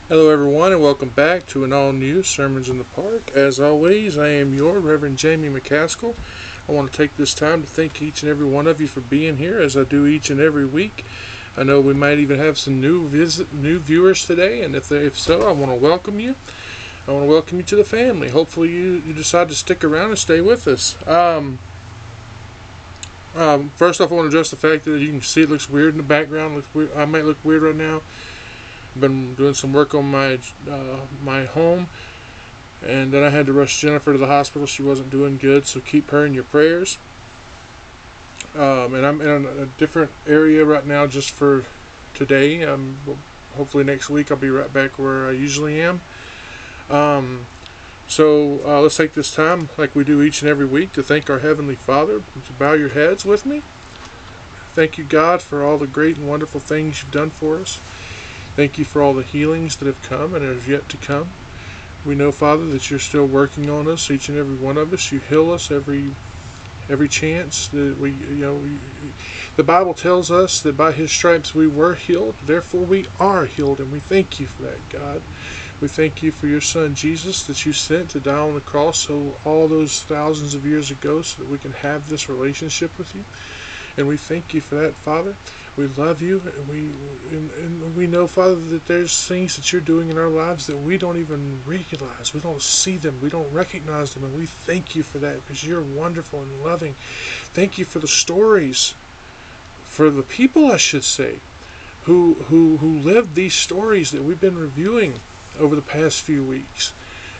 Hello everyone and welcome back to an all-new Sermons in the Park. As always, I am your Reverend Jamie McCaskill. I want to take this time to thank each and every one of you for being here, as I do each and every week. I know we might even have some new viewers today, and if so, I want to welcome you. I want to welcome you to the family. Hopefully you decide to stick around and stay with us. First off, I want to address the fact that you can see it looks weird in the background. I might look weird right now. Been doing some work on my home, and then I had to rush Jennifer to the hospital. She wasn't doing good, so keep her in your prayers. And I'm in a different area right now just for today. Hopefully next week I'll be right back where I usually am. So let's take this time, like we do each and every week, to thank our Heavenly Father. To bow your heads with me. Thank you, God, for all the great and wonderful things you've done for us. Thank you for all the healings that have come and are yet to come. We know, Father, that you're still working on us, each and every one of us. You heal us every chance that the Bible tells us that by his stripes we were healed. Therefore we are healed, and we thank you for that, God. We thank you for your Son, Jesus, that you sent to die on the cross so all those thousands of years ago, so that we can have this relationship with you. And we thank you for that, Father. We love you, and we know, Father, that there's things that you're doing in our lives that we don't even realize. We don't see them. We don't recognize them, and we thank you for that, because you're wonderful and loving. Thank you for the stories, for the people, I should say, who lived these stories that we've been reviewing over the past few weeks.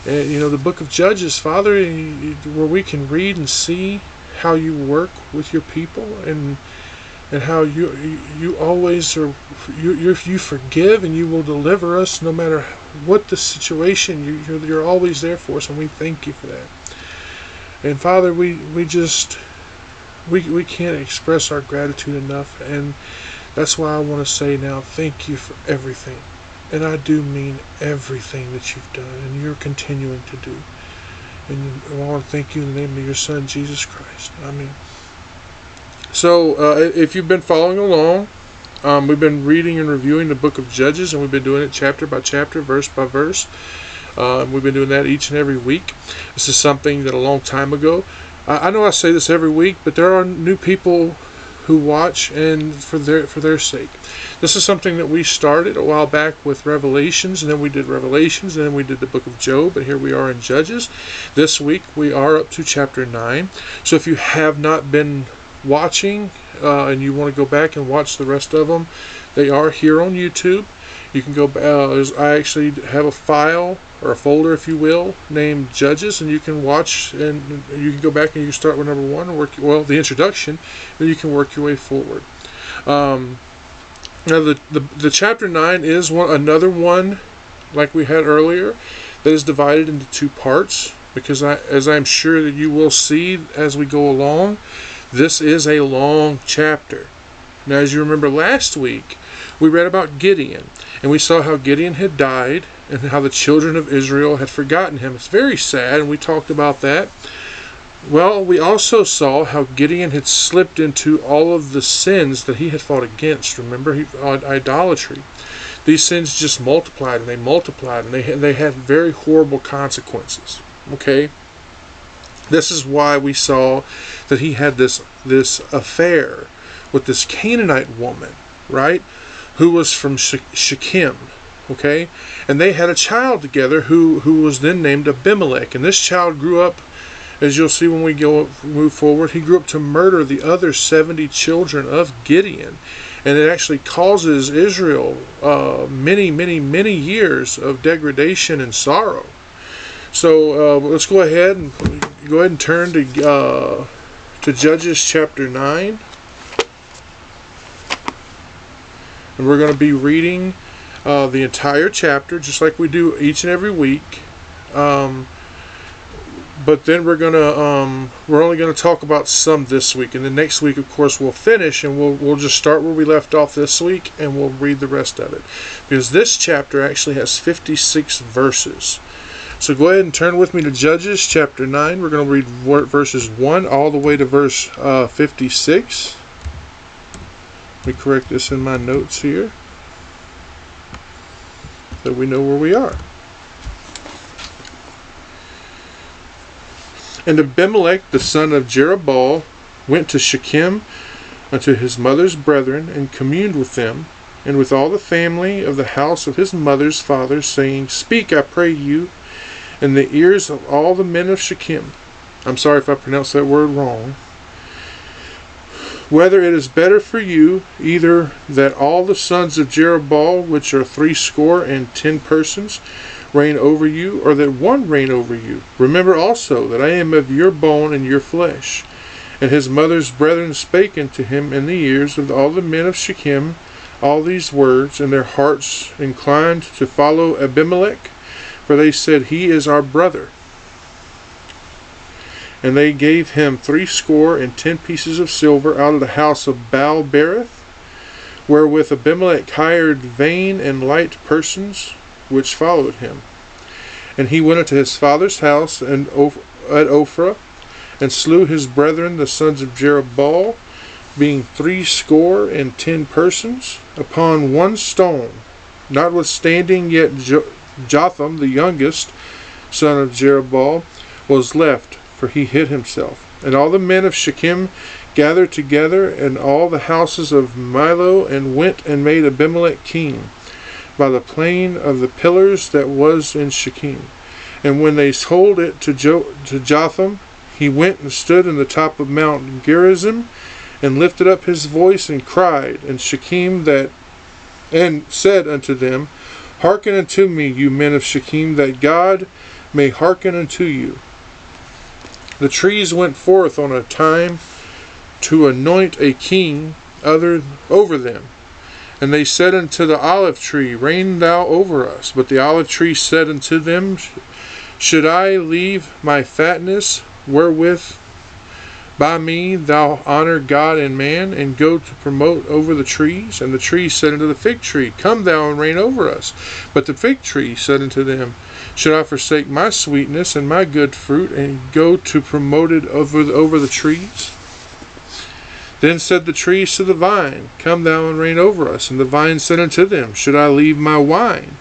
And, the book of Judges, Father, where we can read and see how you work with your people, and how you always are, you forgive and you will deliver us no matter what the situation. You're always there for us, and we thank you for that. And Father, we can't express our gratitude enough, and that's why I want to say now, thank you for everything. And I do mean everything that you've done and you're continuing to do. And I want to thank you in the name of your Son, Jesus Christ. Amen. So, if you've been following along, we've been reading and reviewing the book of Judges, and we've been doing it chapter by chapter, verse by verse. We've been doing that each and every week. This is something that a long time ago, I know I say this every week, but there are new people who watch, and for their sake. This is something that we started a while back with Revelations, and then we did Revelations, and then we did the book of Job, and here we are in Judges. This week we are up to chapter 9. So if you have not been watching and you want to go back and watch the rest of them, they are here on YouTube. You can go, I actually have a file, or a folder if you will, named Judges, and you can watch, and you can go back and you can start with number 1 and work, the introduction, and you can work your way forward. Now the chapter 9 is another one like we had earlier that is divided into 2 parts, because as I'm sure that you will see as we go along, this is a long chapter. Now, as you remember last week, we read about Gideon, and we saw how Gideon had died and how the children of Israel had forgotten him. It's very sad, and we talked about that. Well, we also saw how Gideon had slipped into all of the sins that he had fought against. Remember, idolatry. These sins just multiplied, and they had very horrible consequences. Okay? This is why we saw that he had this affair with this Canaanite woman, right? Who was from Shechem, okay? And they had a child together who was then named Abimelech. And this child grew up, as you'll see when we move forward, he grew up to murder the other 70 children of Gideon. And it actually causes Israel many, many, many years of degradation and sorrow. So let's go ahead and turn to Judges chapter 9. And we're going to be reading the entire chapter, just like we do each and every week. But then we're only going to talk about some this week, and then next week, of course, we'll finish, and we'll just start where we left off this week, and we'll read the rest of it, because this chapter actually has 56 verses. So go ahead and turn with me to Judges chapter 9. We're going to read verses 1 all the way to verse 56. Let me correct this in my notes here. that we know where we are. And Abimelech, the son of Jerubbaal, went to Shechem unto his mother's brethren, and communed with them, and with all the family of the house of his mother's father, saying, Speak, I pray you, in the ears of all the men of Shechem. I'm sorry if I pronounced that word wrong. Whether it is better for you, either that all the sons of Jerubbaal, which are 70 persons, reign over you, or that one reign over you. Remember also that I am of your bone and your flesh. And his mother's brethren spake unto him in the ears of all the men of Shechem all these words, and their hearts inclined to follow Abimelech, for they said, He is our brother. And they gave him 70 pieces of silver out of the house of Baal-berith, wherewith Abimelech hired vain and light persons, which followed him. And he went unto his father's house at Ophrah, and slew his brethren the sons of Jerubbaal, being 70 persons, upon one stone. Notwithstanding yet Jotham, the youngest son of Jerubbaal, was left, for he hid himself. And all the men of Shechem gathered together, and all the houses of Milo, and went and made Abimelech king, by the plain of the pillars that was in Shechem. And when they told it to Jotham, he went and stood in the top of Mount Gerizim, and lifted up his voice, and cried, and Shechem and said unto them, Hearken unto me, you men of Shechem, that God may hearken unto you. The trees went forth on a time to anoint a king over them. And they said unto the olive tree, Reign thou over us. But the olive tree said unto them, Should I leave my fatness, wherewith by me thou honor God and man, and go to promote over the trees? And the trees said unto the fig tree, Come thou and reign over us. But the fig tree said unto them, Should I forsake my sweetness and my good fruit, and go to promote it over the trees? Then said the trees to the vine, Come thou and reign over us. And the vine said unto them, Should I leave my wine,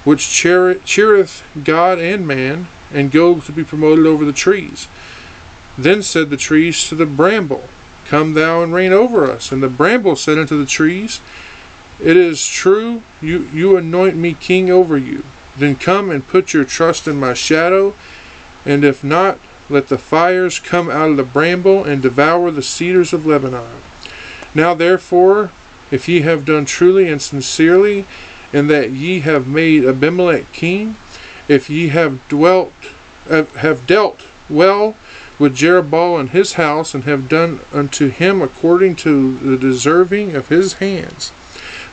which cheereth God and man, and go to be promoted over the trees? Then said the trees to the bramble, Come thou and reign over us. And the bramble said unto the trees, It is true, you anoint me king over you. Then come and put your trust in my shadow, and if not, let the fires come out of the bramble, and devour the cedars of Lebanon. Now therefore, if ye have done truly and sincerely, and that ye have made Abimelech king, if ye have dealt well with Jerubbaal and his house, and have done unto him according to the deserving of his hands.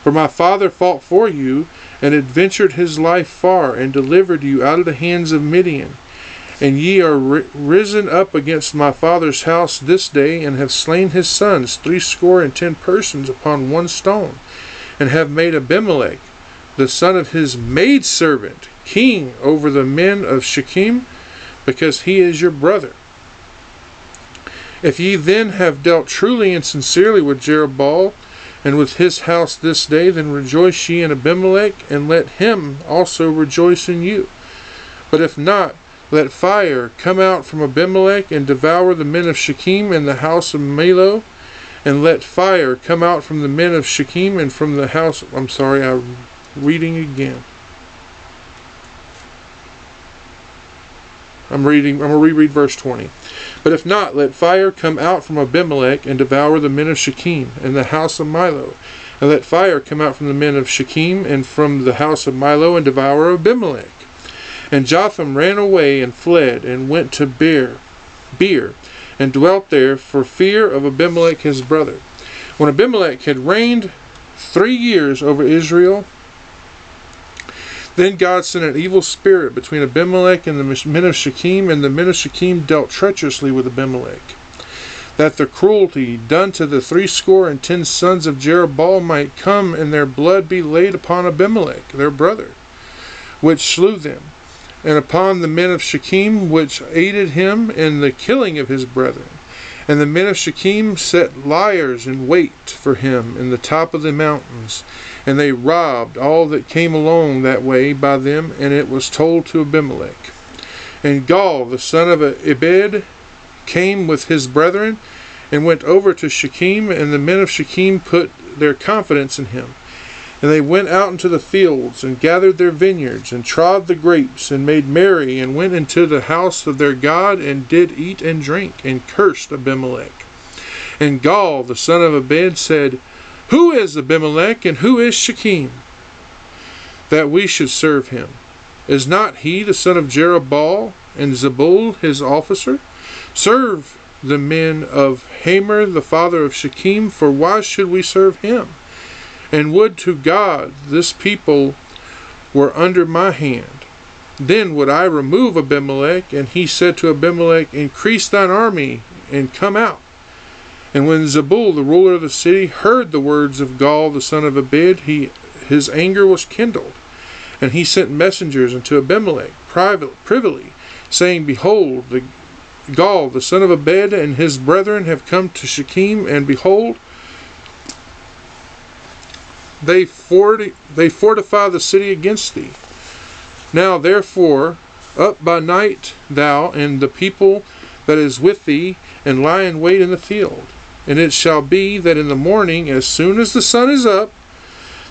For my father fought for you, and adventured his life far, and delivered you out of the hands of Midian. And ye are risen up against my father's house this day, and have slain his sons 70 persons upon one stone, and have made Abimelech, the son of his maidservant, king over the men of Shechem, because he is your brother. If ye then have dealt truly and sincerely with Jerubbaal, and with his house this day, then rejoice ye in Abimelech, and let him also rejoice in you. But if not, let fire come out from Abimelech, and devour the men of Shechem and the house of Milo, and let fire come out from the men of Shechem and from the house... I'm reading again. I'm going to reread verse 20. But if not, let fire come out from Abimelech, and devour the men of Shechem and the house of Milo. And let fire come out from the men of Shechem and from the house of Milo, and devour Abimelech. And Jotham ran away and fled, and went to Beer, and dwelt there for fear of Abimelech his brother. When Abimelech had reigned 3 years over Israel, then God sent an evil spirit between Abimelech and the men of Shechem, and the men of Shechem dealt treacherously with Abimelech, that the cruelty done to the 70 sons of Jerubbaal might come, and their blood be laid upon Abimelech their brother, which slew them, and upon the men of Shechem, which aided him in the killing of his brethren. And the men of Shechem set liers in wait for him in the top of the mountains, and they robbed all that came along that way by them. And it was told to Abimelech. And Gaal the son of Ebed came with his brethren, and went over to Shechem, and the men of Shechem put their confidence in him. And they went out into the fields, and gathered their vineyards, and trod the grapes, and made merry, and went into the house of their God, and did eat and drink, and cursed Abimelech. And Gaal the son of Ebed said, Who is Abimelech, and who is Shechem, that we should serve him? Is not he the son of Jerubbaal, and Zebul his officer? Serve the men of Hamor the father of Shechem, for why should we serve him? And would to God this people were under my hand. Then would I remove Abimelech. And he said to Abimelech, Increase thine army, and come out. And when Zebul the ruler of the city heard the words of Gaal the son of Ebed, his anger was kindled. And he sent messengers unto Abimelech privily, saying, Behold, Gaal the son of Ebed and his brethren have come to Shechem, and behold, they fortify the city against thee. Now therefore, up by night thou and the people that is with thee, and lie in wait in the field. And it shall be that in the morning, as soon as the sun is up,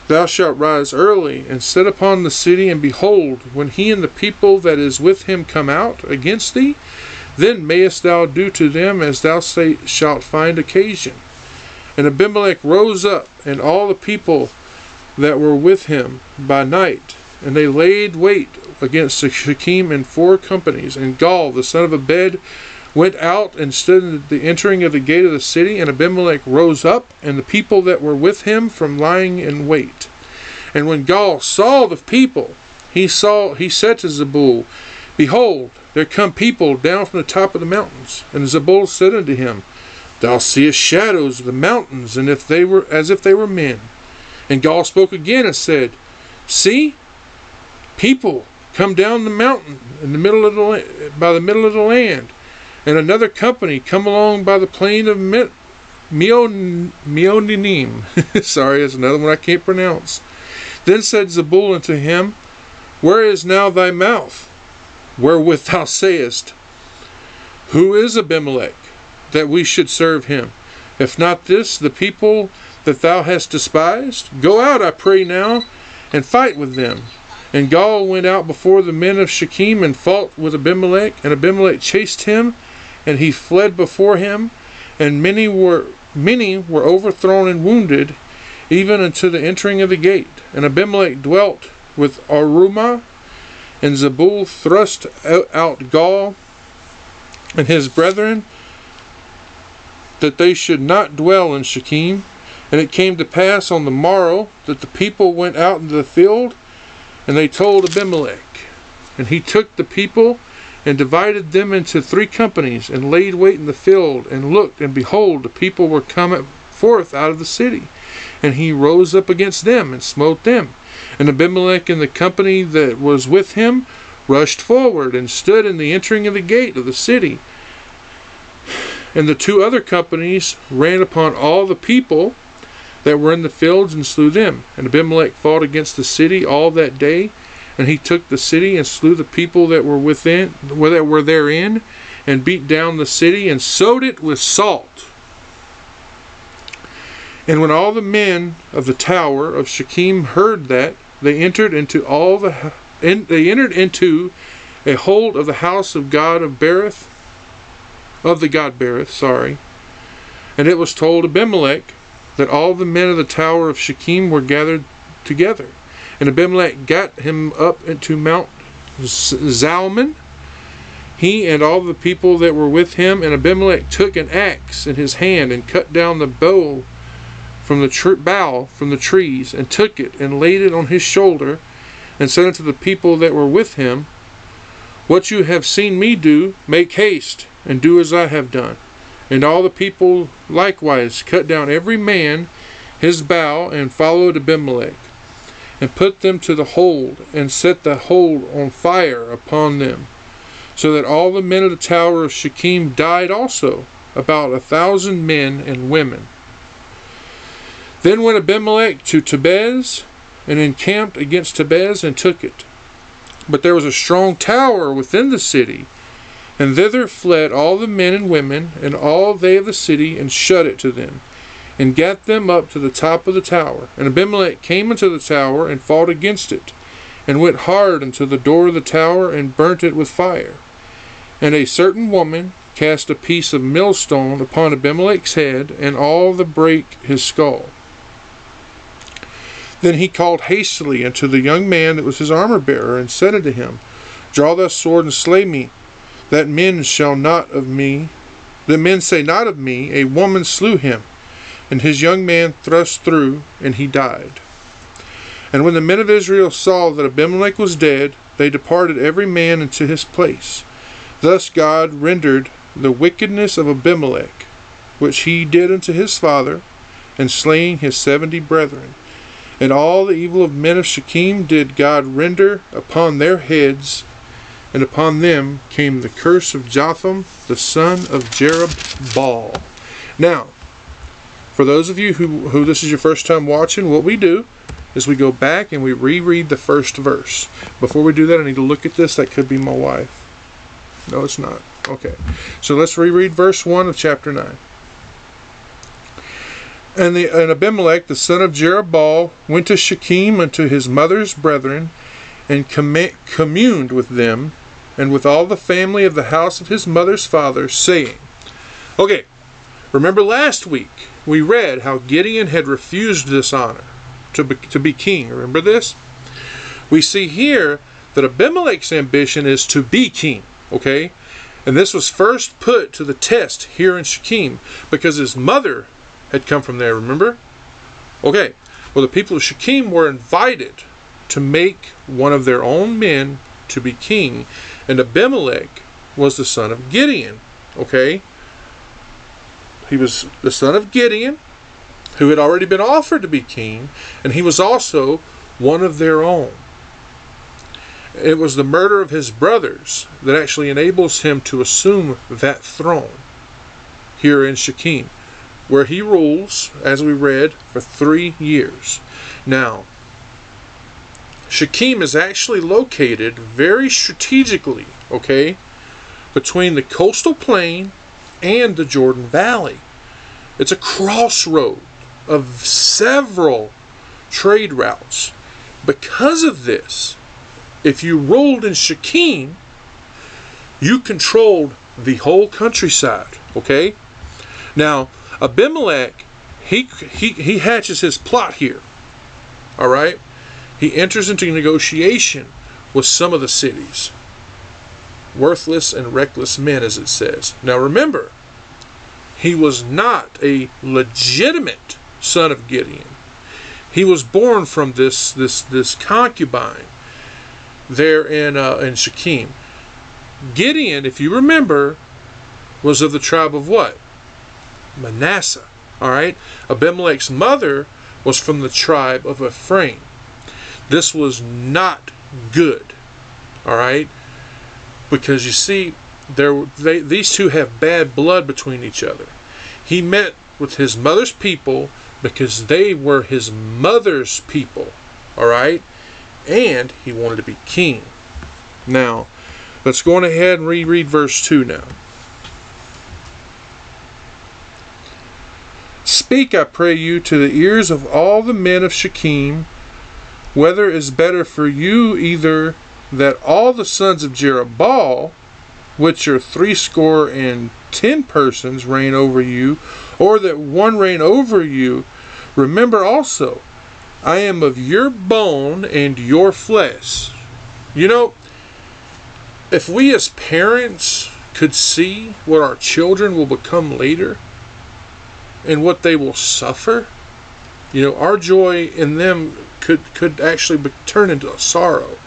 thou shalt rise early, and sit upon the city, and behold, when he and the people that is with him come out against thee, then mayest thou do to them as thou shalt find occasion. And Abimelech rose up, and all the people that were with him by night, and they laid wait against Shechem in 4 companies. And Gaal the son of Ebed went out and stood at the entering of the gate of the city. And Abimelech rose up, and the people that were with him from lying in wait. And when Gaal saw the people, he said to Zebul, Behold, there come people down from the top of the mountains. And Zebul said unto him, Thou seest shadows of the mountains, and as if they were men. And Gaal spoke again and said, See, people come down the mountain in the middle of by the middle of the land, and another company come along by the plain of Meonim. Sorry, that's another one I can't pronounce. Then said Zebul unto him, Where is now thy mouth, wherewith thou sayest, Who is Abimelech, that we should serve him? If not this, the people that thou hast despised? Go out, I pray now, and fight with them. And Gaal went out before the men of Shechem, and fought with Abimelech. And Abimelech chased him, and he fled before him. And many were overthrown and wounded, even unto the entering of the gate. And Abimelech dwelt with Arumah. And Zebul thrust out Gaal and his brethren, that they should not dwell in Shechem. And it came to pass on the morrow that the people went out into the field, and they told Abimelech. And he took the people, and divided them into 3 companies, and laid wait in the field, and looked, and behold, the people were come forth out of the city. And he rose up against them, and smote them. And Abimelech and the company that was with him rushed forward, and stood in the entering of the gate of the city. And the 2 other companies ran upon all the people that were in the fields, and slew them. And Abimelech fought against the city all that day, and he took the city, and slew the people that were therein, and beat down the city, and sowed it with salt. And when all the men of the tower of Shechem heard that, they entered into a hold of the house of God of the god Berith, And it was told Abimelech that all the men of the tower of Shechem were gathered together. And Abimelech got him up into Mount Zalmon, he and all the people that were with him. And Abimelech took an axe in his hand, and cut down the bough from the trees, and took it, and laid it on his shoulder, and said unto the people that were with him, What you have seen me do, make haste, and do as I have done. And all the people likewise cut down every man his bough, and followed Abimelech, and put them to the hold, and set the hold on fire upon them, so that all the men of the tower of Shechem died also, about 1,000 men and women. Then went Abimelech to Tebez, and encamped against Tebez, and took it. But there was a strong tower within the city, and thither fled all the men and women, and all they of the city, and shut it to them, and gat them up to the top of the tower. And Abimelech came unto the tower, and fought against it, and went hard unto the door of the tower, and burnt it with fire. And a certain woman cast a piece of millstone upon Abimelech's head, and all the brake his skull. Then he called hastily unto the young man that was his armor-bearer, and said unto him, Draw thy sword, and slay me, that men say not of me, a woman slew him. And his young man thrust through, and he died. And when the men of Israel saw that Abimelech was dead, they departed every man into his place. Thus God rendered the wickedness of Abimelech, which he did unto his father, and slaying his 70 brethren. And all the evil of men of Shechem did God render upon their heads, and upon them came the curse of Jotham, the son of Jerubbaal. Now, for those of you who this is your first time watching, what we do is we go back and we reread the first verse. Before we do that, I need to look at this. That could be my wife. No, it's not. Okay. So let's reread verse 1 of chapter 9. And Abimelech, the son of Jerubbaal, went to Shechem unto his mother's brethren, and communed with them, and with all the family of the house of his mother's father, saying, Okay, remember last week we read how Gideon had refused this honor to be king. Remember this? We see here that Abimelech's ambition is to be king, okay? And this was first put to the test here in Shechem, because his mother had come from there, remember? Okay, well, the people of Shechem were invited to make one of their own men to be king, and Abimelech was the son of Gideon, okay? He was the son of Gideon, who had already been offered to be king, and he was also one of their own. It was the murder of his brothers that actually enables him to assume that throne here in Shechem, where he rules, as we read, for 3 years. Now, Shechem is actually located very strategically, okay, between the coastal plain and the Jordan Valley. It's a crossroad of several trade routes. Because of this, if you ruled in Shechem, you controlled the whole countryside, okay? Now, Abimelech, he hatches his plot here, all right? He enters into negotiation with some of the cities. Worthless and reckless men, as it says. Now remember, he was not a legitimate son of Gideon. He was born from this concubine there in Shechem. Gideon, if you remember, was of the tribe of what? Manasseh. All right. Abimelech's mother was from the tribe of Ephraim. This was not good. All right. Because you see, these two have bad blood between each other. He met with his mother's people because they were his mother's people. All right. And he wanted to be king. Now, let's go on ahead and reread verse 2 now. Speak, I pray you, to the ears of all the men of Shechem, whether it is better for you either that all the sons of Jerubbaal, which are 70 persons, reign over you, or that one reign over you. Remember also, I am of your bone and your flesh. You know, if we as parents could see what our children will become later, and what they will suffer, you know, our joy in them could actually turn into a sorrow.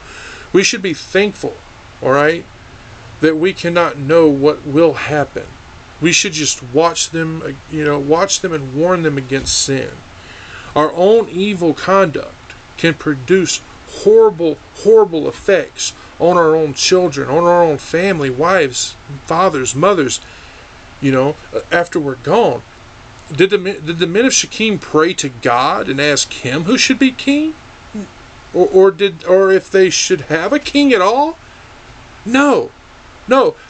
We should be thankful, all right, that we cannot know what will happen. We should just watch them, watch them and warn them against sin. Our own evil conduct can produce horrible, horrible effects on our own children, on our own family, wives, fathers, mothers. after we're gone. Did the men of Shechem pray to God and ask him who should be king? Or if they should have a king at all? No,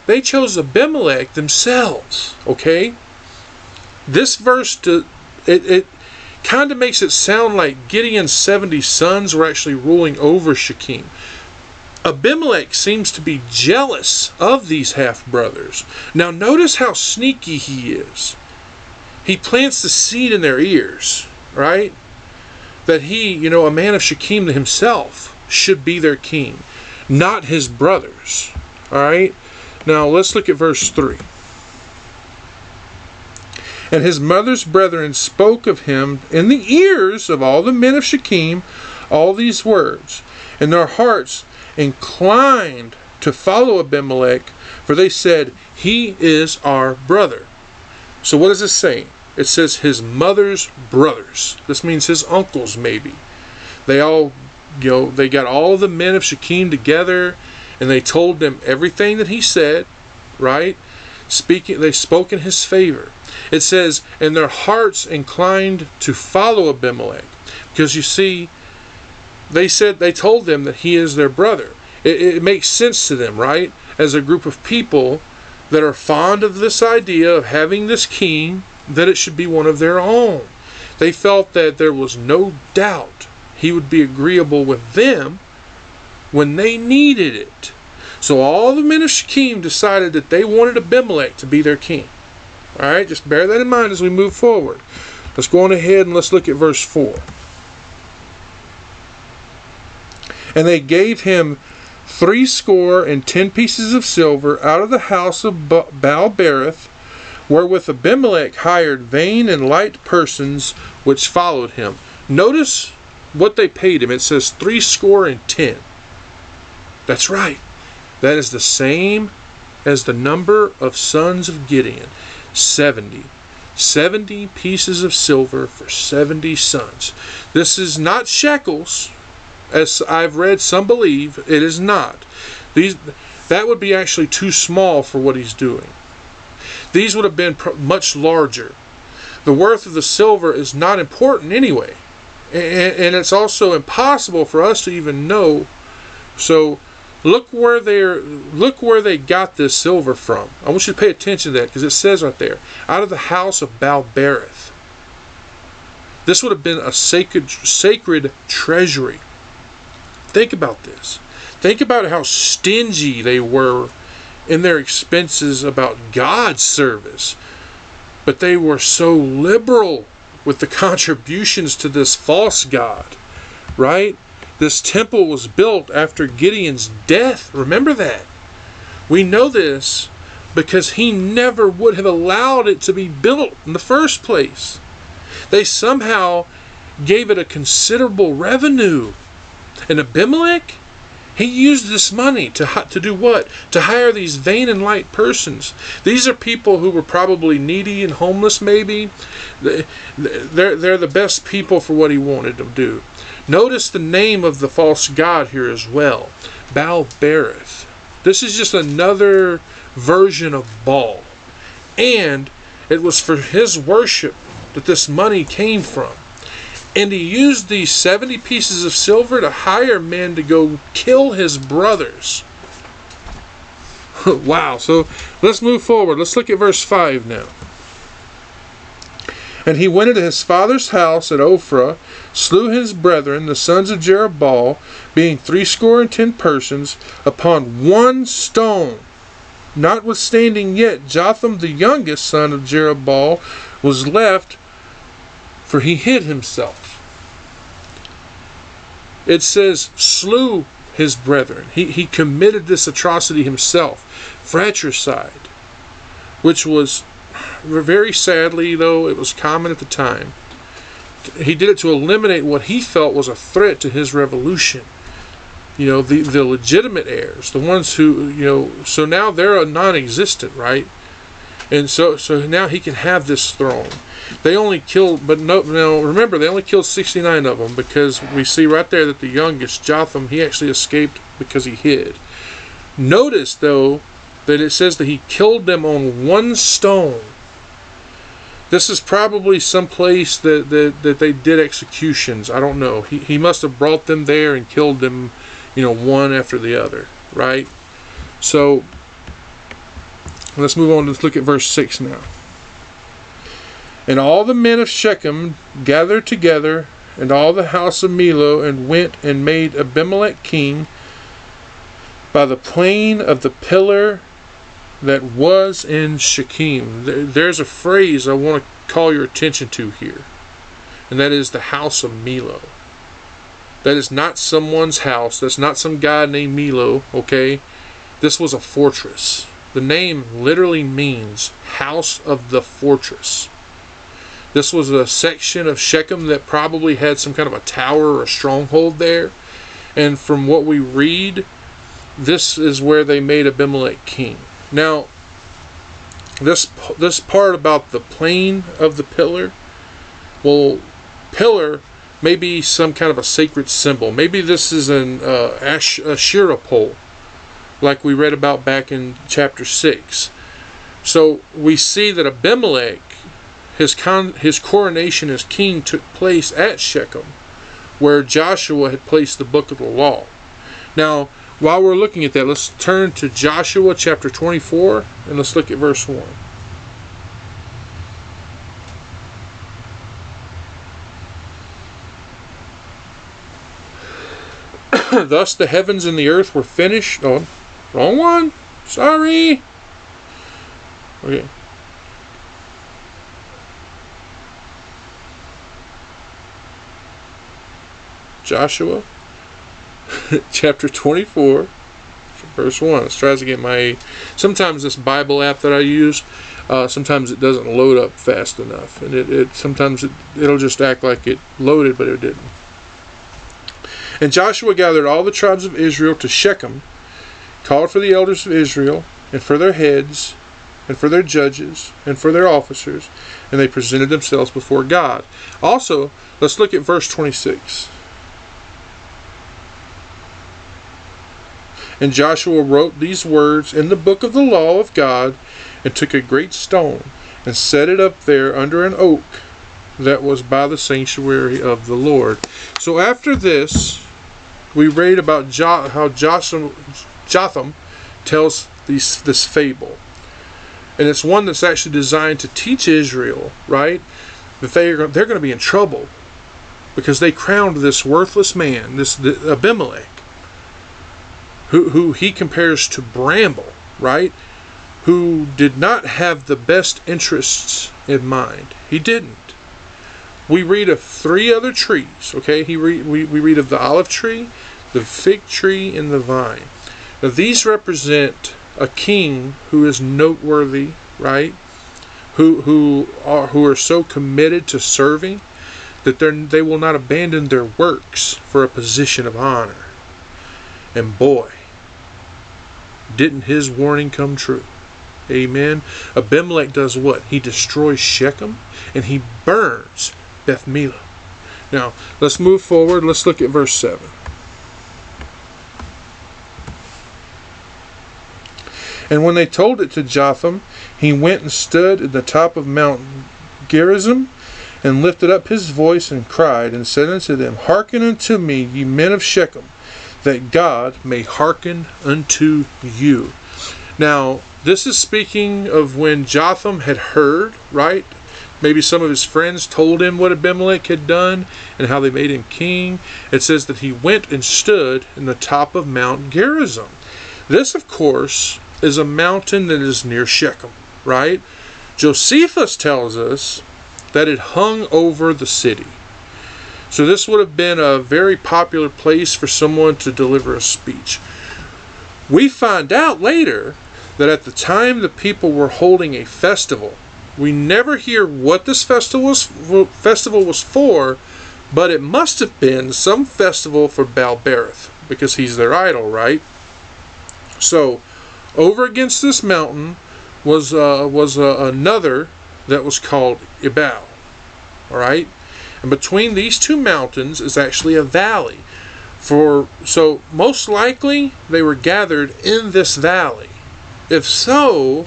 they chose Abimelech themselves. Okay, this verse it kind of makes it sound like Gideon's 70 sons were actually ruling over Shechem. Abimelech seems to be jealous of these half brothers. Now notice how sneaky he is. He plants the seed in their ears, right? That he, a man of Shechem himself, should be their king, not his brothers. All right? Now let's look at verse 3. And his mother's brethren spoke of him in the ears of all the men of Shechem all these words, and their hearts inclined to follow Abimelech, for they said, he is our brother. So what does this say? It says his mother's brothers. This means his uncles, maybe. They all, they got all the men of Shechem together, and they told them everything that he said, right? They spoke in his favor. It says, and their hearts inclined to follow Abimelech. Because you see, they told them that he is their brother. It makes sense to them, right? As a group of people that are fond of this idea of having this king, that it should be one of their own. They felt that there was no doubt he would be agreeable with them when they needed it. So all the men of Shechem decided that they wanted Abimelech to be their king. Alright, just bear that in mind as we move forward. Let's go on ahead and let's look at verse 4. And they gave him 70 pieces of silver out of the house of Baal-berith, wherewith Abimelech hired vain and light persons which followed him. Notice what they paid him. It says 70. That's right. That is the same as the number of sons of Gideon. 70. 70 pieces of silver for 70 sons. This is not shekels, as I've read some believe. It is not. That would be actually too small for what he's doing. These would have been much larger. The worth of the silver is not important anyway. And it's also impossible for us to even know. So look where they got this silver from. I want you to pay attention to that, because it says right there, out of the house of Baal-berith. This would have been a sacred treasury. Think about this. Think about how stingy they were in their expenses about God's service. But they were so liberal with the contributions to this false god, right? This temple was built after Gideon's death. Remember that. We know this because he never would have allowed it to be built in the first place. They somehow gave it a considerable revenue. And Abimelech, he used this money to do what? To hire these vain and light persons. These are people who were probably needy and homeless, maybe. They're the best people for what he wanted to do. Notice the name of the false god here as well. Baal-berith. This is just another version of Baal. And it was for his worship that this money came from. And he used these 70 pieces of silver to hire men to go kill his brothers. Wow. So let's move forward. Let's look at verse 5 now. And he went into his father's house at Ophrah, slew his brethren, the sons of Jerubbaal, being 70 persons, upon one stone. Notwithstanding yet Jotham the youngest son of Jerubbaal was left, for he hid himself. It says, slew his brethren. He committed this atrocity himself. Fratricide. Which was, very sadly though, it was common at the time. He did it to eliminate what he felt was a threat to his revolution. The legitimate heirs. The ones who, so now they're non-existent, right? And so now he can have this throne. They only killed, remember, they only killed 69 of them, because we see right there that the youngest, Jotham, he actually escaped because he hid. Notice, though, that it says that he killed them on one stone. This is probably some place that they did executions. I don't know. He must have brought them there and killed them, one after the other, right? So let's move on. Let's look at verse 6 now. And all the men of Shechem gathered together, and all the house of Millo, and went and made Abimelech king by the plain of the pillar that was in Shechem. There's a phrase I want to call your attention to here, and that is the house of Millo. That is not someone's house. That's not some guy named Millo, okay? This was a fortress. The name literally means house of the fortress. This was a section of Shechem that probably had some kind of a tower or a stronghold there. And from what we read, this is where they made Abimelech king. Now, this part about the plain of the pillar, well, pillar may be some kind of a sacred symbol. Maybe this is an Asherah pole, like we read about back in chapter 6. So we see that Abimelech, his coronation as king took place at Shechem, where Joshua had placed the book of the law. Now, while we're looking at that, let's turn to Joshua chapter 24, and let's look at verse 1. Thus the heavens and the earth were finished. Oh, wrong one. Sorry. Okay. Joshua chapter 24, verse 1. Let's try to get my... Sometimes this Bible app that I use, sometimes it doesn't load up fast enough. And sometimes it'll just act like it loaded, but it didn't. And Joshua gathered all the tribes of Israel to Shechem, called for the elders of Israel, and for their heads, and for their judges, and for their officers, and they presented themselves before God. Also, let's look at verse 26. And Joshua wrote these words in the book of the law of God, and took a great stone, and set it up there under an oak that was by the sanctuary of the Lord. So after this, we read about how Jotham tells this fable. And it's one that's actually designed to teach Israel, right, that they're going to be in trouble because they crowned this worthless man, this Abimelech, who he compares to bramble, right, who did not have the best interests in mind. He didn't. We read of 3 other trees, okay? We read of the olive tree, the fig tree, and the vine. Now these represent a king who is noteworthy, right? Who are so committed to serving that they will not abandon their works for a position of honor. And boy, didn't his warning come true. Amen. Abimelech does what? He destroys Shechem and he burns Beth Millo. Now, let's move forward. Let's look at verse 7. And when they told it to Jotham, he went and stood at the top of Mount Gerizim, and lifted up his voice, and cried, and said unto them, Hearken unto me, ye men of Shechem, that God may hearken unto you. Now, this is speaking of when Jotham had heard, right? Maybe some of his friends told him what Abimelech had done and how they made him king. It says that he went and stood in the top of Mount Gerizim. This, of course, is a mountain that is near Shechem, right? Josephus tells us that it hung over the city. So this would have been a very popular place for someone to deliver a speech. We find out later that at the time the people were holding a festival. We never hear what this festival was for, but it must have been some festival for Baal-berith, because he's their idol, right? So, over against this mountain was another that was called Ebal, all right? And between these two mountains is actually a valley. So most likely they were gathered in this valley. If so,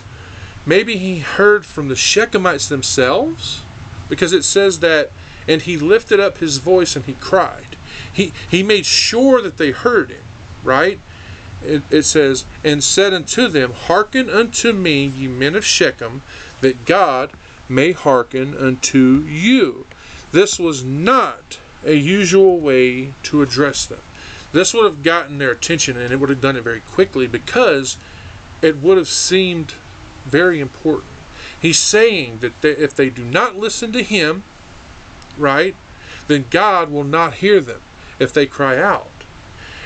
maybe he heard from the Shechemites themselves, because it says that, and he lifted up his voice and he cried. He made sure that they heard him, right? It says, and said unto them, Hearken unto me, ye men of Shechem, that God may hearken unto you. This was not a usual way to address them. This would have gotten their attention, and it would have done it very quickly, because it would have seemed very important. He's saying that if they do not listen to him, right, then God will not hear them if they cry out.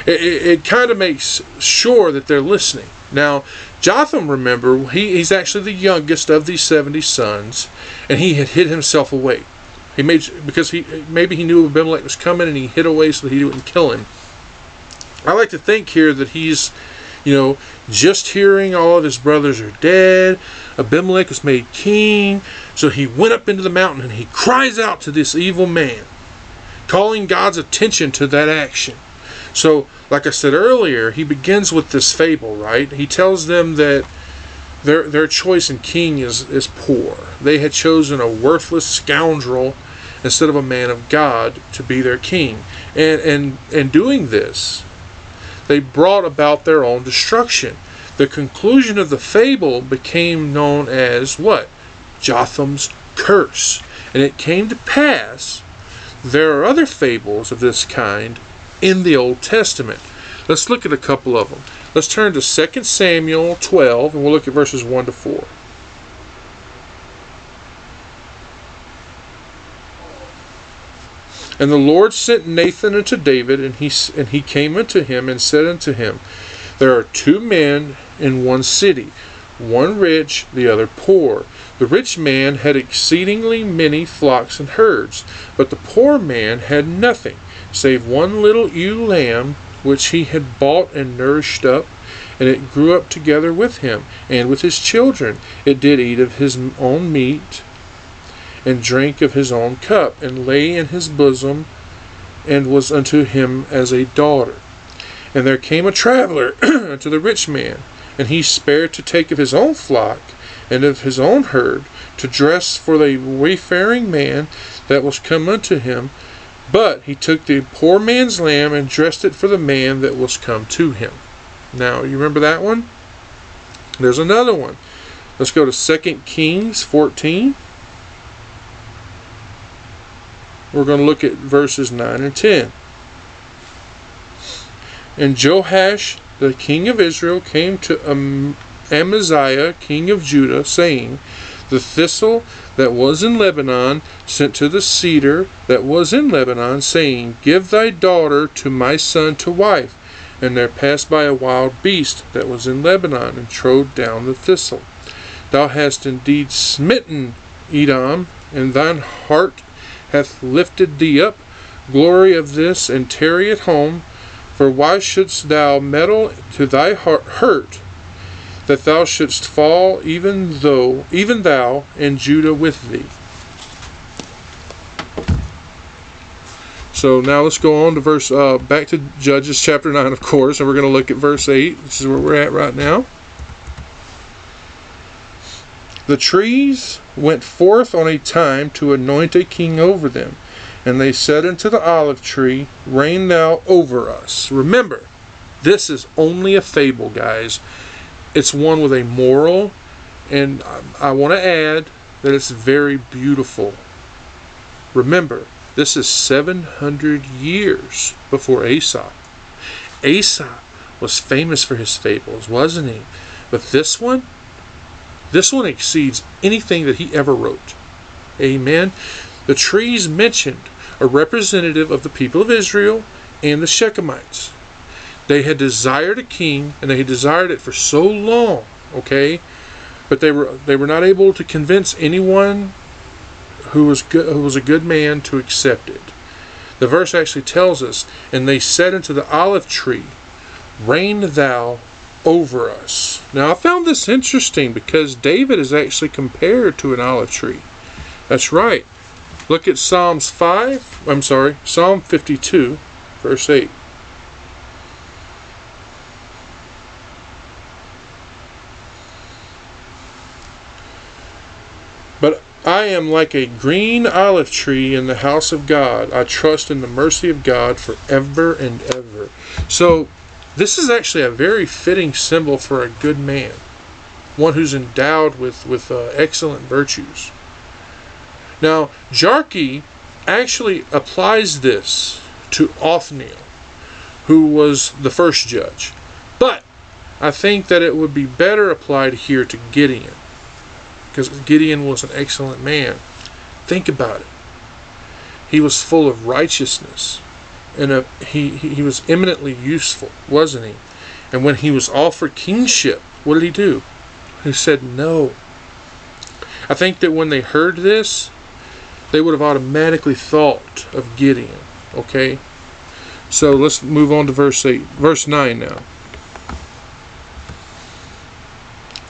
It kind of makes sure that they're listening. Now, Jotham, remember, he's actually the youngest of these 70 sons, and he had hid himself away. Because maybe he knew Abimelech was coming, and he hid away so that he wouldn't kill him. I like to think here that he's, just hearing all of his brothers are dead. Abimelech was made king, so he went up into the mountain and he cries out to this evil man, calling God's attention to that action. So, like I said earlier, he begins with this fable, right? He tells them that their choice in king is poor. They had chosen a worthless scoundrel instead of a man of God to be their king. And doing this, they brought about their own destruction. The conclusion of the fable became known as what? Jotham's curse. And it came to pass, there are other fables of this kind in the Old Testament. Let's look at a couple of them. Let's turn to 2 Samuel 12, and we'll look at verses 1 to 4. And the Lord sent Nathan unto David, and he came unto him, and said unto him, There are 2 men in one city, one rich, the other poor. The rich man had exceedingly many flocks and herds, but the poor man had nothing, save one little ewe lamb, which he had bought and nourished up, and it grew up together with him, and with his children. It did eat of his own meat, and drank of his own cup, and lay in his bosom, and was unto him as a daughter. And there came a traveler unto the rich man, and he spared to take of his own flock, and of his own herd, to dress for the wayfaring man that was come unto him. But he took the poor man's lamb, and dressed it for the man that was come to him. Now, you remember that one? There's another one. Let's go to 2 Kings 14. We're going to look at verses 9 and 10. And Joash, the king of Israel, came to Amaziah, king of Judah, saying, The thistle that was in Lebanon sent to the cedar that was in Lebanon, saying, Give thy daughter to my son to wife. And there passed by a wild beast that was in Lebanon, and trode down the thistle. Thou hast indeed smitten Edom, and thine heart hath lifted thee up. Glory of this, and tarry at home. For why shouldst thou meddle to thy hurt, that thou shouldst fall, even thou and Judah with thee? So now let's go on to back to Judges chapter 9, of course, and we're going to look at verse 8. This is where we're at right now. The trees went forth on a time to anoint a king over them. And they said unto the olive tree, Reign thou over us. Remember, this is only a fable, guys. It's one with a moral, and I want to add that it's very beautiful. Remember, this is 700 years before Aesop. Aesop was famous for his fables, wasn't he? But this one exceeds anything that he ever wrote. Amen. The trees mentioned are representative of the people of Israel and the Shechemites. They had desired a king, and they had desired it for so long, okay? But they were not able to convince anyone who was a good man to accept it. The verse actually tells us, And they said unto the olive tree, Reign thou over us. Now I found this interesting because David is actually compared to an olive tree. That's right. Look at Psalm 52, verse 8. I am like a green olive tree in the house of God. I trust in the mercy of God forever and ever. So this is actually a very fitting symbol for a good man, one who's endowed with excellent virtues. Now, Jarkey actually applies this to Othniel, who was the first judge. But I think that it would be better applied here to Gideon, because Gideon was an excellent man. Think about it. He was full of righteousness, and he was eminently useful, wasn't he? And when he was offered kingship, what did he do? He said no. I think that when they heard this, they would have automatically thought of Gideon. Okay? So let's move on to verse 9 now.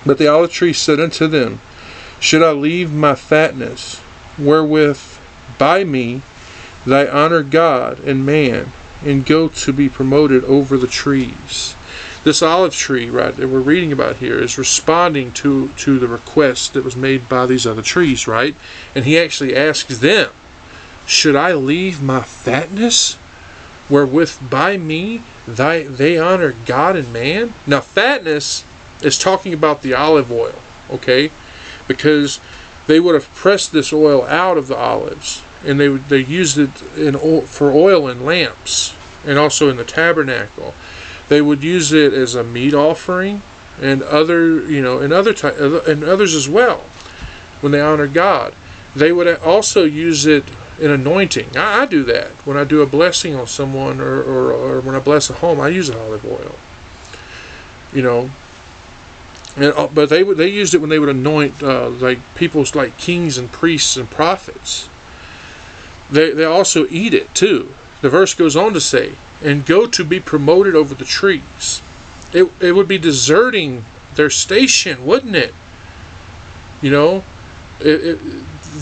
But the olive tree said unto them, Should I leave my fatness, wherewith by me thy honor God and man, and go to be promoted over the trees? This olive tree, right, that we're reading about here is responding to the request that was made by these other trees, right? And he actually asks them, Should I leave my fatness, wherewith by me they honor God and man? Now, fatness is talking about the olive oil, okay? Because they would have pressed this oil out of the olives, and they used it for oil in lamps, and also in the tabernacle. They would use it as a meat offering, and others as well. When they honor God, they would also use it in anointing. I do that when I do a blessing on someone, or when I bless a home. I use olive oil. But they used it when they would anoint like people's, like kings and priests and prophets. They also eat it too. The verse goes on to say, and go to be promoted over the trees. It would be deserting their station, wouldn't it? The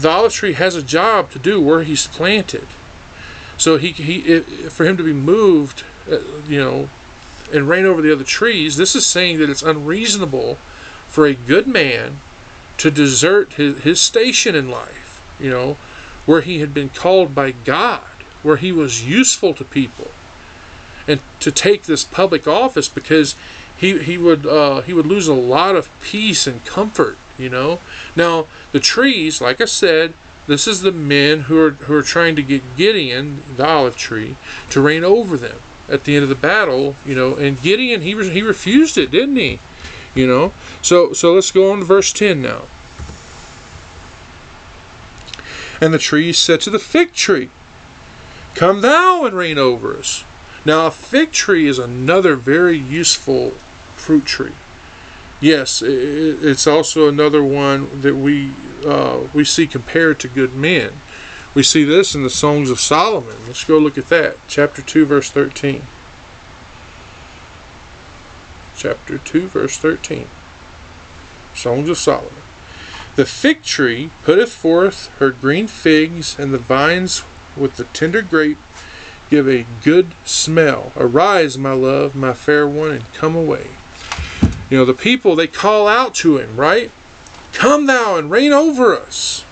olive tree has a job to do where he's planted. So for him to be moved, and reign over the other trees, this is saying that it's unreasonable for a good man to desert his station in life, where he had been called by God, where he was useful to people, and to take this public office, because he would lose a lot of peace and comfort. Now the trees, like I said, this is the men who are trying to get Gideon, the olive tree, to reign over them at the end of the battle, and Gideon, he refused it, didn't he? So let's go on to verse 10 now. And the tree said to the fig tree, Come thou and reign over us. Now a fig tree is another very useful fruit tree. Yes, it's also another one that we see compared to good men. We see this in the Songs of Solomon. Let's go look at that. Chapter 2, verse 13. Chapter 2, verse 13. Songs of Solomon. The fig tree putteth forth her green figs, and the vines with the tender grape give a good smell. Arise, my love, my fair one, and come away. The people, they call out to him, right? Come thou and reign over us.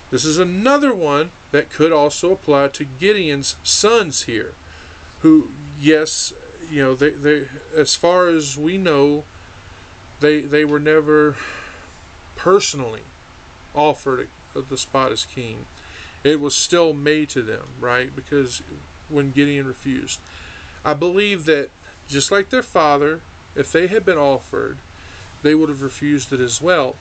This is another one that could also apply to Gideon's sons here, who, yes, they as far as we know, they were never personally offered the spot as king. It was still made to them, right? Because when Gideon refused, I believe that just like their father, if they had been offered, they would have refused it as well.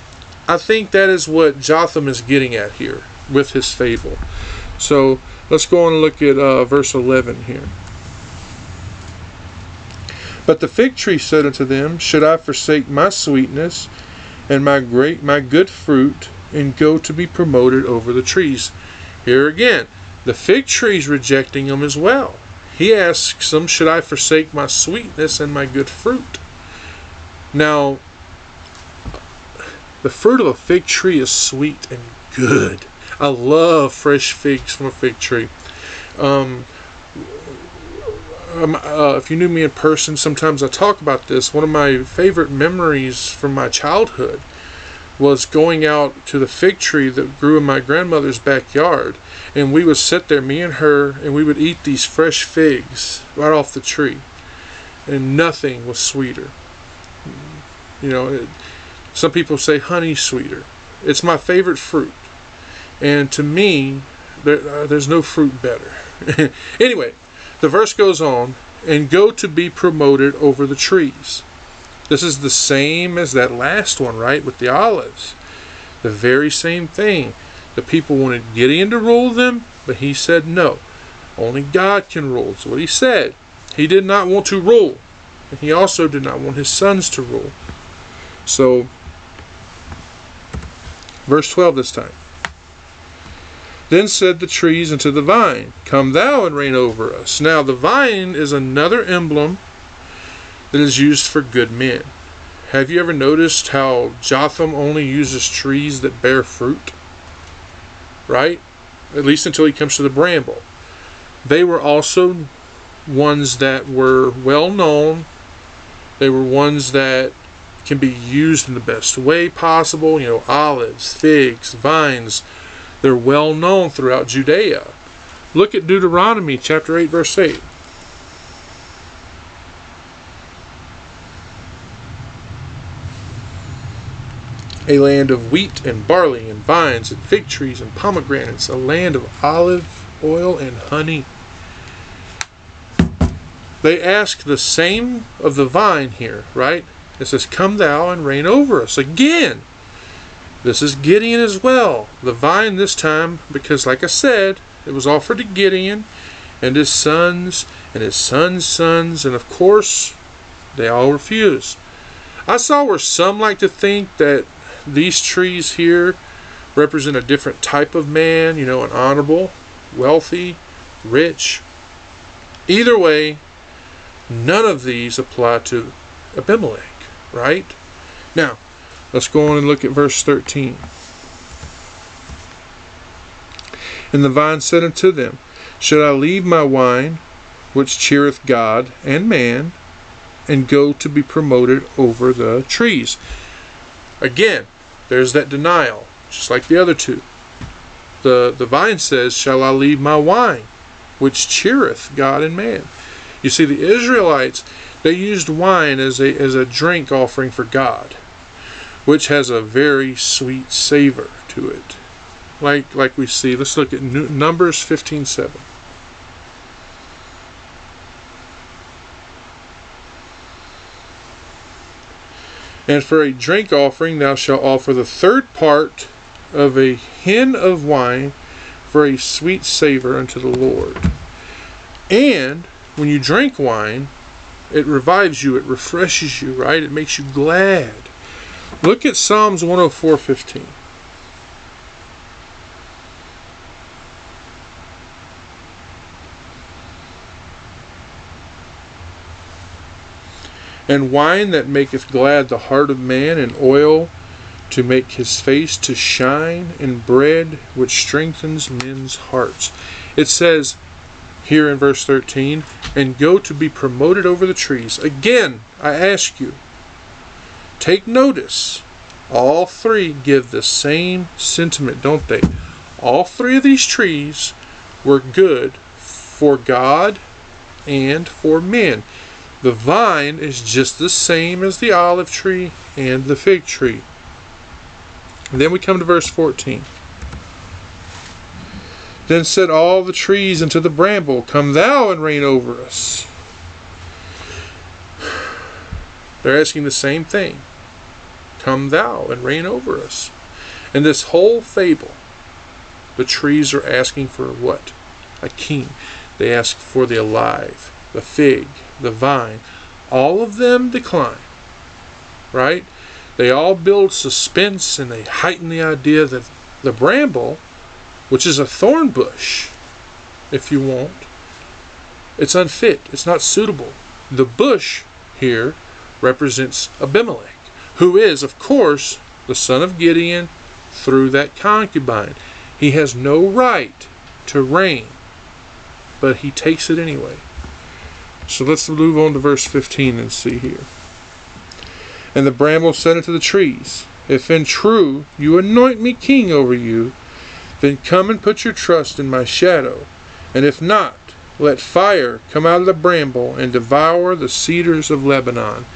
I think that is what Jotham is getting at here with his fable. So let's go on and look at verse 11 here. But the fig tree said unto them, Should I forsake my sweetness and my good fruit, and go to be promoted over the trees? Here again, the fig tree is rejecting them as well. He asks them, Should I forsake my sweetness and my good fruit? Now, the fruit of a fig tree is sweet and good. I love fresh figs from a fig tree. If you knew me in person, sometimes I talk about this. One of my favorite memories from my childhood was going out to the fig tree that grew in my grandmother's backyard, and we would sit there, me and her, and we would eat these fresh figs right off the tree, and nothing was sweeter. You know, some people say honey's sweeter. It's my favorite fruit, and to me, there's no fruit better. Anyway, the verse goes on, and go to be promoted over the trees. This is the same as that last one, right, with the olives. The very same thing. The people wanted Gideon to rule them, but he said no. Only God can rule. That's what he said. He did not want to rule. And he also did not want his sons to rule. So, verse 12 this time. Then said the trees unto the vine, come thou and reign over us. Now the vine is another emblem that is used for good men. Have you ever noticed how Jotham only uses trees that bear fruit? Right? At least until he comes to the bramble. They were also ones that were well known. They were ones that can be used in the best way possible. You know, olives, figs, vines. They're well known throughout Judea. Look at Deuteronomy chapter 8, verse 8. A land of wheat and barley and vines and fig trees and pomegranates, a land of olive oil and honey. They ask the same of the vine here, right? It says, come thou and reign over us. Again, this is Gideon as well. The vine this time, because like I said, it was offered to Gideon and his sons and his sons' sons, and of course, they all refused. I saw where some like to think that these trees here represent a different type of man, you know, an honorable, wealthy, rich. Either way, none of these apply to Abimelech, right? Now, let's go on and look at verse 13. And the vine said unto them, should I leave my wine, which cheereth God and man, and go to be promoted over the trees? Again, there's that denial, just like the other two. The vine says, shall I leave my wine, which cheereth God and man? You see, the Israelites, they used wine as a drink offering for God, which has a very sweet savor to it. Like we see, let's look at Numbers 15:7. And for a drink offering thou shalt offer the third part of a hin of wine for a sweet savor unto the Lord. And when you drink wine, it revives you, it refreshes you, right? It makes you glad. Look at Psalms 104:15. And wine that maketh glad the heart of man, and oil to make his face to shine, and bread which strengthens men's hearts. It says here in verse 13, and go to be promoted over the trees. Again, I ask you, take notice. All three give the same sentiment, don't they? All three of these trees were good for God and for men. The vine is just the same as the olive tree and the fig tree. And then we come to verse 14. Then said all the trees unto the bramble, come thou and reign over us. They're asking the same thing. Come thou and reign over us. And this whole fable, the trees are asking for what? A king. They ask for the olive, the fig, the vine. All of them decline, right? They all build suspense and they heighten the idea that the bramble, which is a thorn bush, if you want, it's unfit, it's not suitable. The bush here represents Abimelech, who is, of course, the son of Gideon through that concubine. He has no right to reign, but he takes it anyway. So let's move on to verse 15 and see here. And the bramble said unto the trees, if in true you anoint me king over you, then come and put your trust in my shadow. And if not, let fire come out of the bramble and devour the cedars of Lebanon.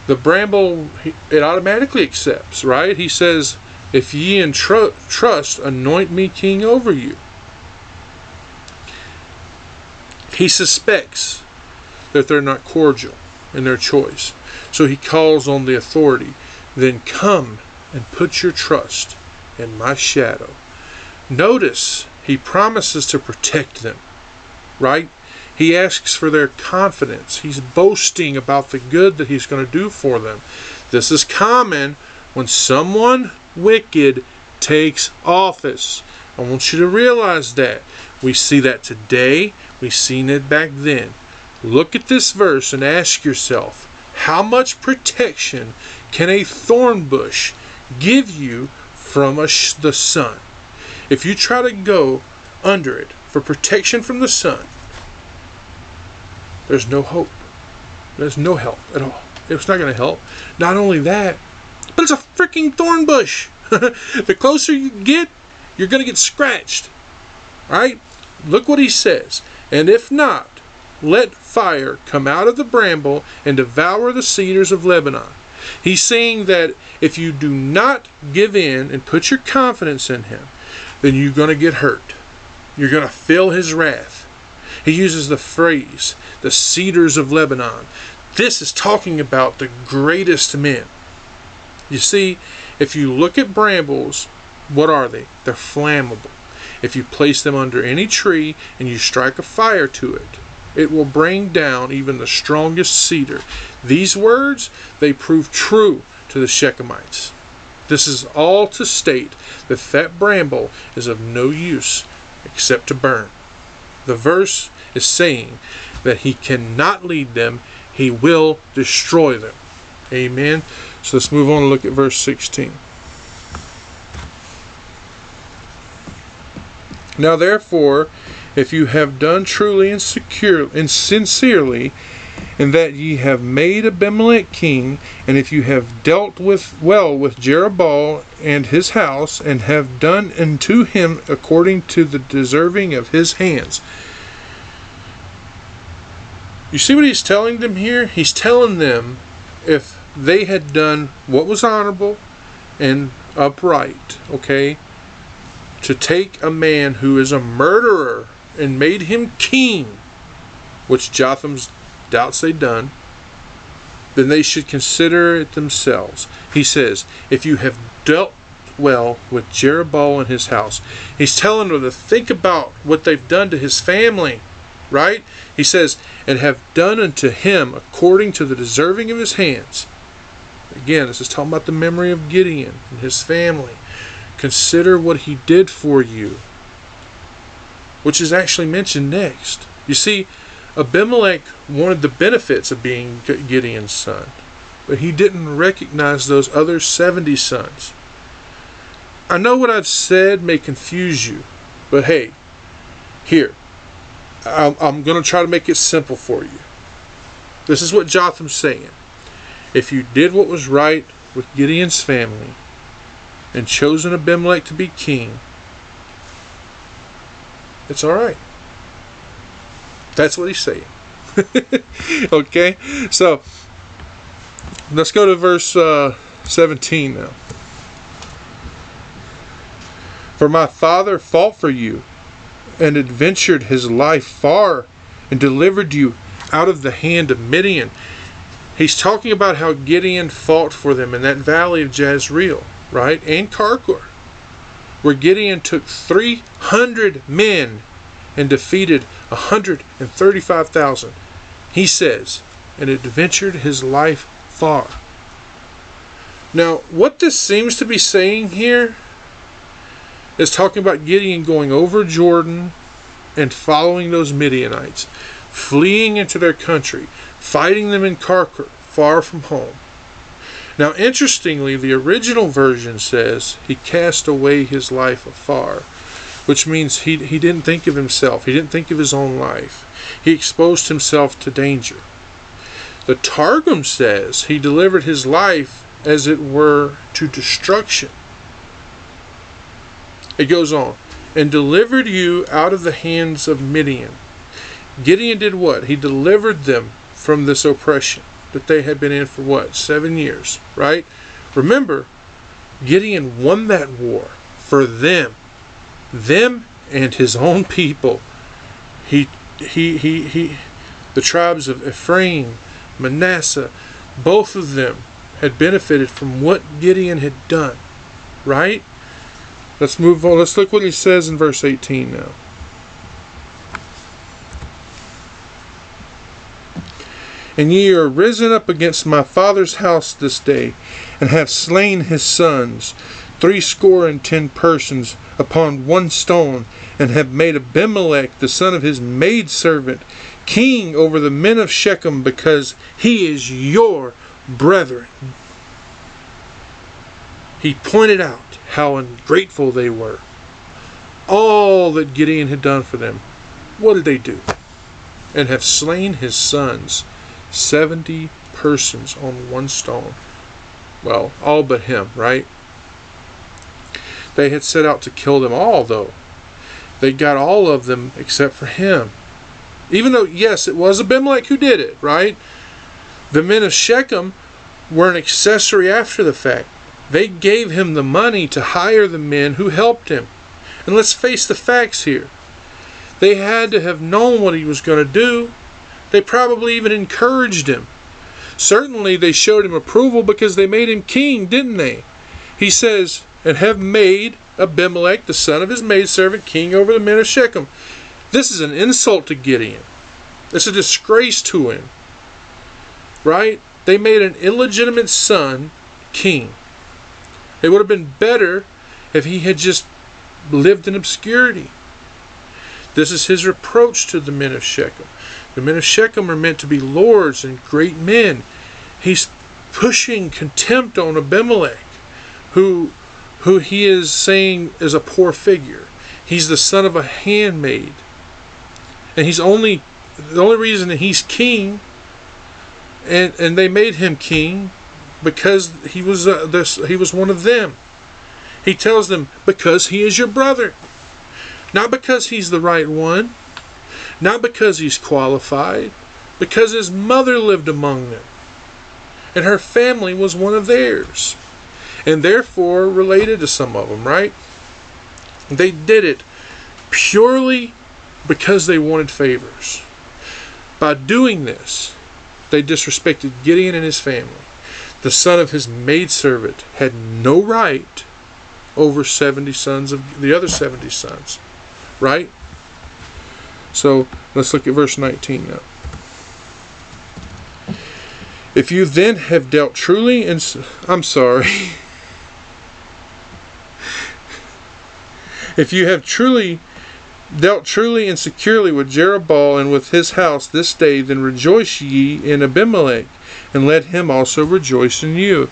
The bramble, it automatically accepts, right? He says, if ye in trust, anoint me king over you. He suspects that they're not cordial in their choice. So he calls on the authority. Then come and put your trust in my shadow. Notice he promises to protect them, right? He asks for their confidence. He's boasting about the good that he's going to do for them. This is common when someone wicked takes office. I want you to realize that. We see that today. We've seen it back then. Look at this verse and ask yourself, how much protection can a thorn bush give you from the sun? If you try to go under it for protection from the sun, there's no hope. There's no help at all. It's not going to help. Not only that, but it's a freaking thorn bush. The closer you get, you're going to get scratched. Right? Look what he says. And if not, let fire come out of the bramble and devour the cedars of Lebanon. He's saying that if you do not give in and put your confidence in him, then you're going to get hurt. You're going to feel his wrath. He uses the phrase, the cedars of Lebanon. This is talking about the greatest men. You see, if you look at brambles, what are they? They're flammable. If you place them under any tree and you strike a fire to it, it will bring down even the strongest cedar. These words, they prove true to the Shechemites. This is all to state that that bramble is of no use except to burn. The verse is saying that he cannot lead them, he will destroy them. Amen. So let's move on and look at verse 16. Now therefore, if you have done truly and sincerely, and that ye have made Abimelech king, and if you have dealt well with Jerubbaal and his house, and have done unto him according to the deserving of his hands. You see what he's telling them here? He's telling them if they had done what was honorable and upright, okay, to take a man who is a murderer and made him king, which Jotham's doubts they'd done, then they should consider it themselves. He says, if you have dealt well with Jerubbaal and his house. He's telling them to think about what they've done to his family, right? He says, and have done unto him according to the deserving of his hands. Again, this is talking about the memory of Gideon and his family. Consider what he did for you, which is actually mentioned next. You see, Abimelech wanted the benefits of being Gideon's son, but he didn't recognize those other 70 sons. I know what I've said may confuse you, but hey, here, I'm going to try to make it simple for you. This is what Jotham's saying. If you did what was right with Gideon's family and chosen Abimelech to be king, it's all right. That's what he's saying. Okay, so let's go to verse 17 now. For my father fought for you and adventured his life far and delivered you out of the hand of Midian. He's talking about how Gideon fought for them in that valley of Jezreel, right? And Karkor, where Gideon took 300 men and defeated 135,000. He says, and adventured his life far. Now, what this seems to be saying here is talking about Gideon going over Jordan and following those Midianites, fleeing into their country, fighting them in Karkor, far from home. Now, interestingly, the original version says he cast away his life afar, which means he didn't think of himself. He didn't think of his own life. He exposed himself to danger. The Targum says he delivered his life as it were, to destruction. It goes on. And delivered you out of the hands of Midian. Gideon did what? He delivered them from this oppression that they had been in for what? 7 years, right? Remember, Gideon won that war for them and his own people. The tribes of Ephraim, Manasseh, both of them had benefited from what Gideon had done, right? Let's move on. Let's look what he says in verse 18 now. And ye are risen up against my father's house this day, and have slain his sons, 70 persons, upon one stone, and have made Abimelech, the son of his maidservant, king over the men of Shechem, because he is your brethren. He pointed out how ungrateful they were. All that Gideon had done for them. What did they do? And have slain his sons, 70 persons on one stone. Well, all but him, right? They had set out to kill them all, though. They got all of them except for him. Even though, yes, it was Abimelech who did it, right? The men of Shechem were an accessory after the fact. They gave him the money to hire the men who helped him. And let's face the facts here. They had to have known what he was going to do. They probably even encouraged him. Certainly they showed him approval because they made him king, didn't they? He says, and have made Abimelech, the son of his maidservant, king over the men of Shechem. This is an insult to Gideon. It's a disgrace to him. Right? They made an illegitimate son king. It would have been better if he had just lived in obscurity. This is his reproach to the men of Shechem. The men of Shechem are meant to be lords and great men. He's pushing contempt on Abimelech, who he is saying is a poor figure. He's the son of a handmaid. And the only reason that he's king, and they made him king, because he was one of them. He tells them, because he is your brother. Not because he's the right one. Not because he's qualified. Because his mother lived among them. And her family was one of theirs. And therefore related to some of them, right? They did it purely because they wanted favors. By doing this, they disrespected Gideon and his family. The son of his maidservant had no right over 70 sons of the other 70 sons. Right? So, let's look at verse 19 now. If you then have dealt truly and... If you have dealt truly and securely with Jerubbaal and with his house this day, then rejoice ye in Abimelech, and let him also rejoice in you.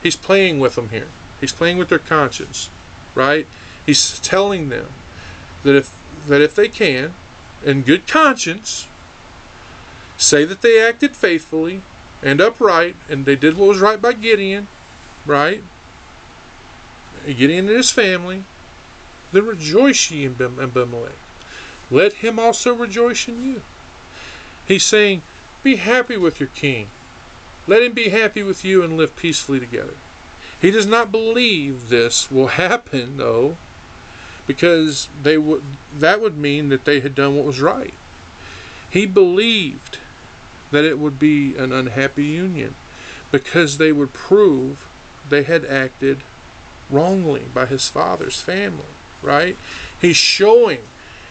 He's playing with them here. He's playing with their conscience, right? He's telling them that if they can, in good conscience, say that they acted faithfully and upright, and they did what was right by Gideon, right? Gideon and his family, then rejoice ye in Abimelech. Let him also rejoice in you. He's saying, be happy with your king. Let him be happy with you and live peacefully together. He does not believe this will happen, though, because that would mean that they had done what was right. He believed that it would be an unhappy union because they would prove they had acted wrongly by his father's family, right? He's showing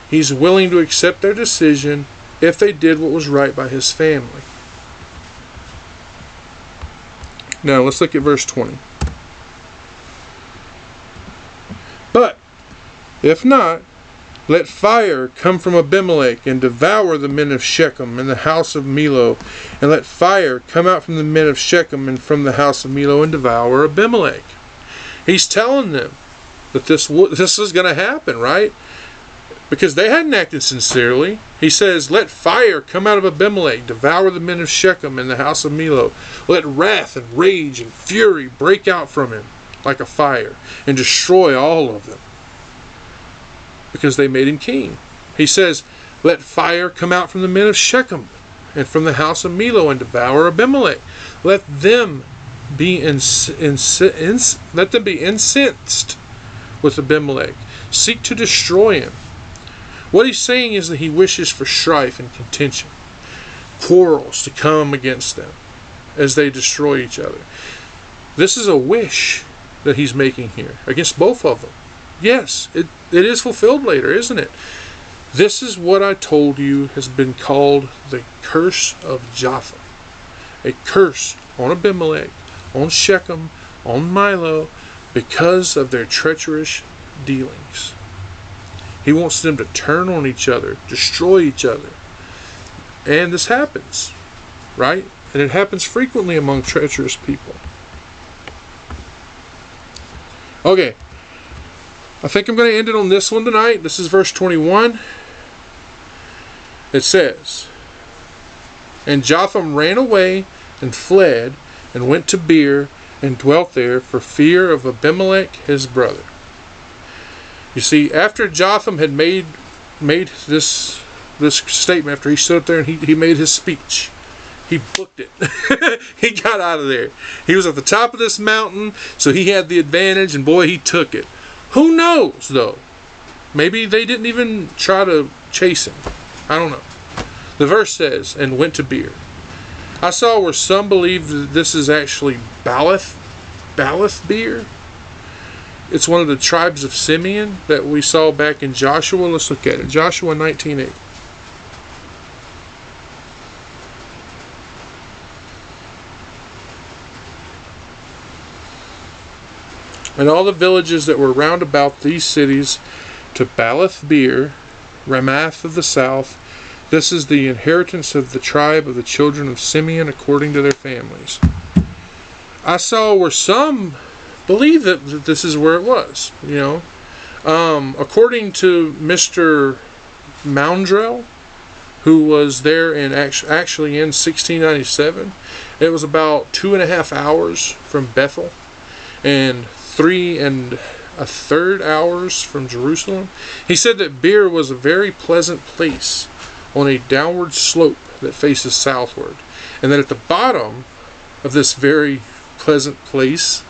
he's willing to accept their decision if they did what was right by his family. Now let's look at verse 20. But if not, let fire come from Abimelech and devour the men of Shechem and the house of Milo, and let fire come out from the men of Shechem and from the house of Milo and devour Abimelech. He's telling them that this is going to happen, right? because they hadn't acted sincerely. He says, let fire come out of Abimelech, devour the men of Shechem and the house of Milo. Let wrath and rage and fury break out from him like a fire, and destroy all of them, because they made him king. He says, let fire come out from the men of Shechem and from the house of Milo, and devour Abimelech. Let them be incensed with Abimelech. Seek to destroy him. What he's saying is that he wishes for strife and contention, quarrels to come against them as they destroy each other. This is a wish that he's making here against both of them. Yes, it is fulfilled later, isn't it? This is what I told you has been called the curse of Jotham. A curse on Abimelech, on Shechem, on Milo, because of their treacherous dealings. He wants them to turn on each other, destroy each other. And this happens, right? And it happens frequently among treacherous people. Okay, I think I'm going to end it on this one tonight. This is verse 21. It says, and Jotham ran away and fled and went to Beer and dwelt there for fear of Abimelech his brother. You see, after Jotham had made this statement, after he stood up there and he made his speech, he booked it. He got out of there. He was at the top of this mountain, so he had the advantage, and boy, he took it. Who knows, though? Maybe they didn't even try to chase him. I don't know. The verse says, and went to Beer. I saw where some believe that this is actually Baalath Beer. It's one of the tribes of Simeon that we saw back in Joshua. Let's look at it. Joshua 19:8. And all the villages that were round about these cities to Baalath Beer, Ramath of the south. This is the inheritance of the tribe of the children of Simeon according to their families. I saw where some believe that this is where it was, you know. According to Mr. Moundrell, who was there in actually in 1697, it was about 2.5 hours from Bethel and 3 1/3 hours from Jerusalem. He said that Beer was a very pleasant place on a downward slope that faces southward, and that at the bottom of this very pleasant place,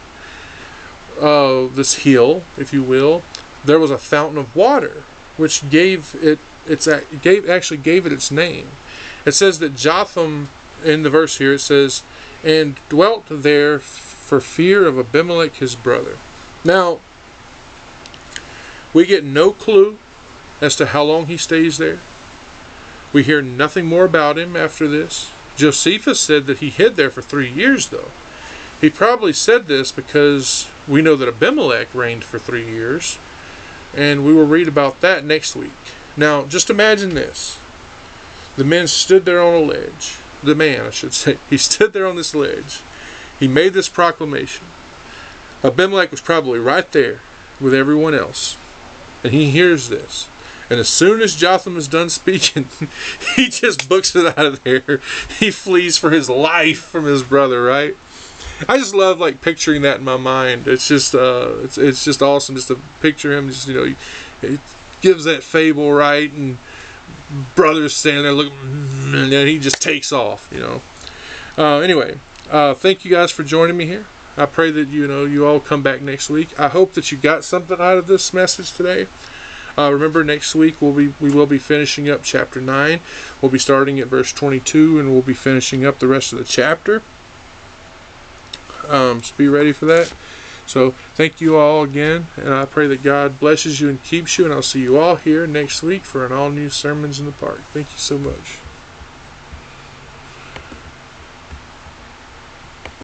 this hill, if you will, there was a fountain of water, which actually gave it its name. It says that Jotham, in the verse here, it says, and dwelt there for fear of Abimelech his brother. Now, we get no clue as to how long he stays there. We hear nothing more about him after this. Josephus said that he hid there for 3 years, though. He probably said this because we know that Abimelech reigned for 3 years, and we will read about that next week. Now, just imagine this. The men stood there on a ledge. The man, I should say. He stood there on this ledge. He made this proclamation. Abimelech was probably right there with everyone else. And he hears this. And as soon as Jotham is done speaking, he just books it out of there. He flees for his life from his brother, right? I just love picturing that in my mind. It's just it's just awesome just to picture him. Just, it gives that fable, right? And brother's standing there looking, and then he just takes off. Anyway, thank you guys for joining me here. I pray that you all come back next week. I hope that you got something out of this message today. Remember, next week we will be finishing up chapter 9. We'll be starting at verse 22, and we'll be finishing up the rest of the chapter. So be ready for that. So thank you all again, and I pray that God blesses you and keeps you, and I'll see you all here next week for an all-new Sermons in the Park. Thank you so much.